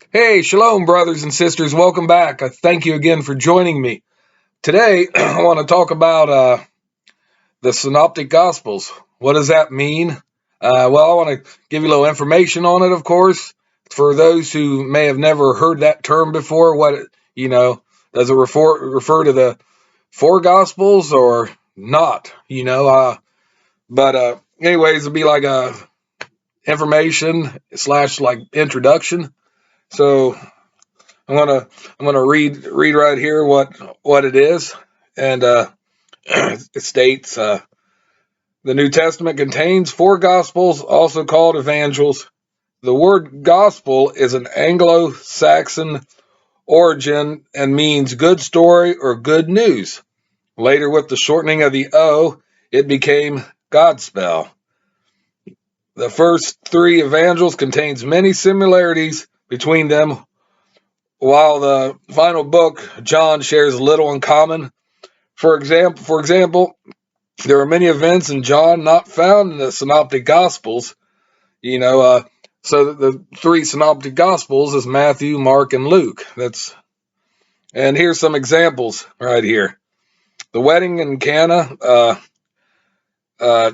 Hey, shalom, brothers and sisters. Welcome back. I thank you again for joining me. Today, I want to talk about the Synoptic Gospels. What does that mean? Well, I want to give you a little information on it, of course. For those who may have never heard that term before, does it refer to the four Gospels or not? Anyways, it'll be like a information slash like introduction. So I'm gonna read right here what it is, and it states the New Testament contains four Gospels, also called Evangels. The word gospel is an Anglo-Saxon origin and means good story or good news. Later, with the shortening of the O, it became Godspell. The first three Evangels contains many similarities between them, while the final book, John, shares little in common. For example, there are many events in John not found in the Synoptic Gospels. You know, uh, so the three Synoptic Gospels is Matthew, Mark, and Luke. And here's some examples right here. The wedding in Cana, uh,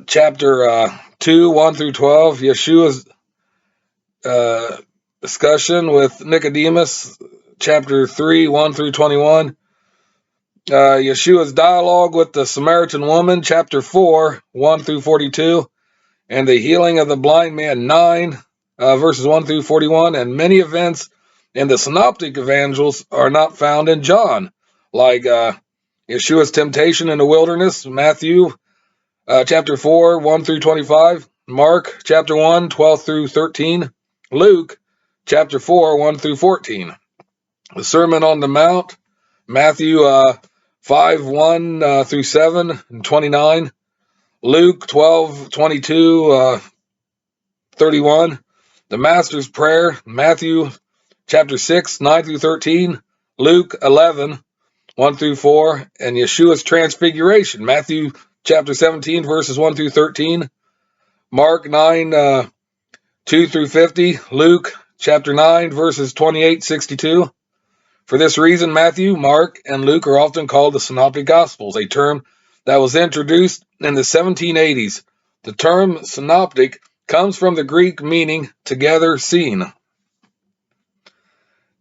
chapter 2, 1 through 12. Yeshua's uh, discussion with Nicodemus, chapter 3, 1 through 21. Yeshua's dialogue with the Samaritan woman, chapter 4, 1 through 42, and the healing of the blind man, 9, verses 1 through 41, and many events in the Synoptic Evangels are not found in John, like Yeshua's temptation in the wilderness, Matthew, chapter 4, 1 through 25, Mark, chapter 1, 12 through 13, Luke, chapter 4, 1 through 14, the Sermon on the Mount, Matthew 5, 1 through 7 and 29, Luke 12, 22, 31, the Master's Prayer, Matthew chapter 6, 9 through 13, Luke 11, 1 through 4, and Yeshua's Transfiguration, Matthew chapter 17, verses 1 through 13, Mark 9, 2 through 50, Luke chapter 9, verses 28, 62. For this reason, Matthew, Mark, and Luke are often called the Synoptic Gospels, a term that was introduced in the 1780s. The term synoptic comes from the Greek meaning together seen.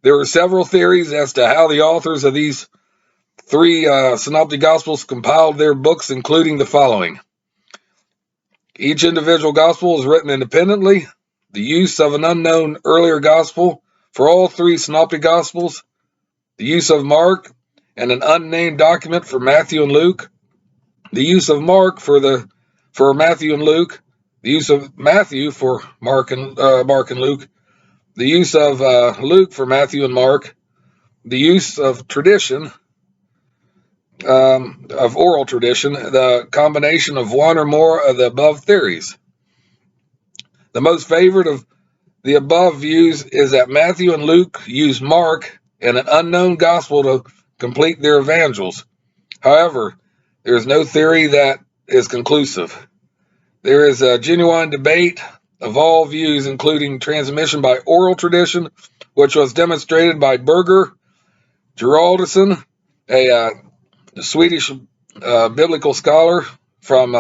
There are several theories as to how the authors of these three Synoptic Gospels compiled their books, including the following. Each individual Gospel is written independently. The use of an unknown earlier Gospel for all three Synoptic Gospels. The use of Mark and an unnamed document for Matthew and Luke. The use of Mark for Matthew and Luke. The use of Matthew for Mark and Luke. The use of Luke for Matthew and Mark. The use of tradition, of oral tradition, the combination of one or more of the above theories. The most favored of the above views is that Matthew and Luke use Mark and an unknown gospel to complete their evangels. However, there is no theory that is conclusive. There is a genuine debate of all views, including transmission by oral tradition, which was demonstrated by Berger Geraldson, a Swedish biblical scholar from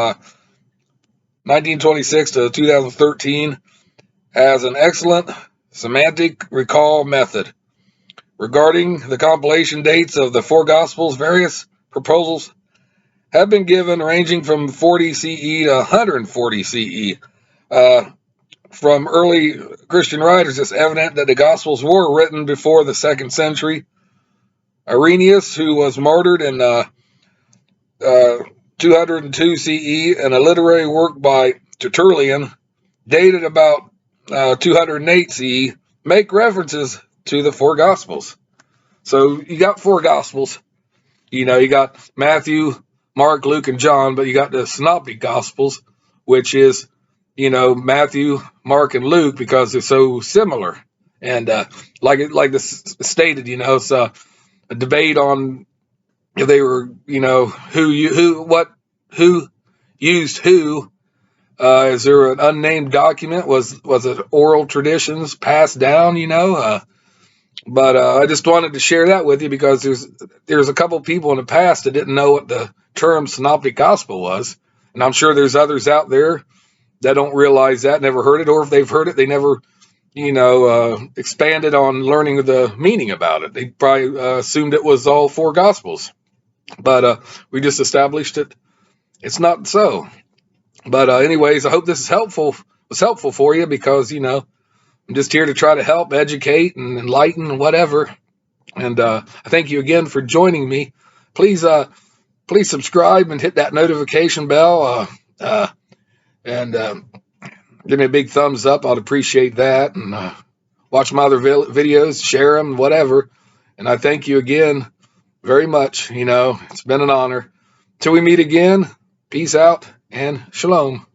1926 to 2013, as an excellent semantic recall method. Regarding the compilation dates of the four Gospels, various proposals have been given, ranging from 40 CE to 140 CE. From early Christian writers, it's evident that the Gospels were written before the 2nd century. Irenaeus, who was martyred in 202 CE, and a literary work by Tertullian, dated about 208 CE, make references to the four Gospels. So you got four Gospels. You got Matthew, Mark, Luke, and John, but you got the Synoptic Gospels, which is, Matthew, Mark, and Luke, because they're so similar. And like this stated, it's a debate on if they were, who used who Is there an unnamed document? Was it oral traditions passed down? But I just wanted to share that with you because there's a couple people in the past that didn't know what the term synoptic gospel was, and I'm sure there's others out there that don't realize that, never heard it, or if they've heard it, they never expanded on learning the meaning about it. They probably assumed it was all four gospels, but we just established it's not so. But anyways, I hope this was helpful for you because I'm just here to try to help, educate, and enlighten, and whatever. And I thank you again for joining me. Please subscribe and hit that notification bell, and give me a big thumbs up. I'd appreciate that. And watch my other videos, share them, whatever. And I thank you again very much. It's been an honor. Till we meet again, peace out and shalom.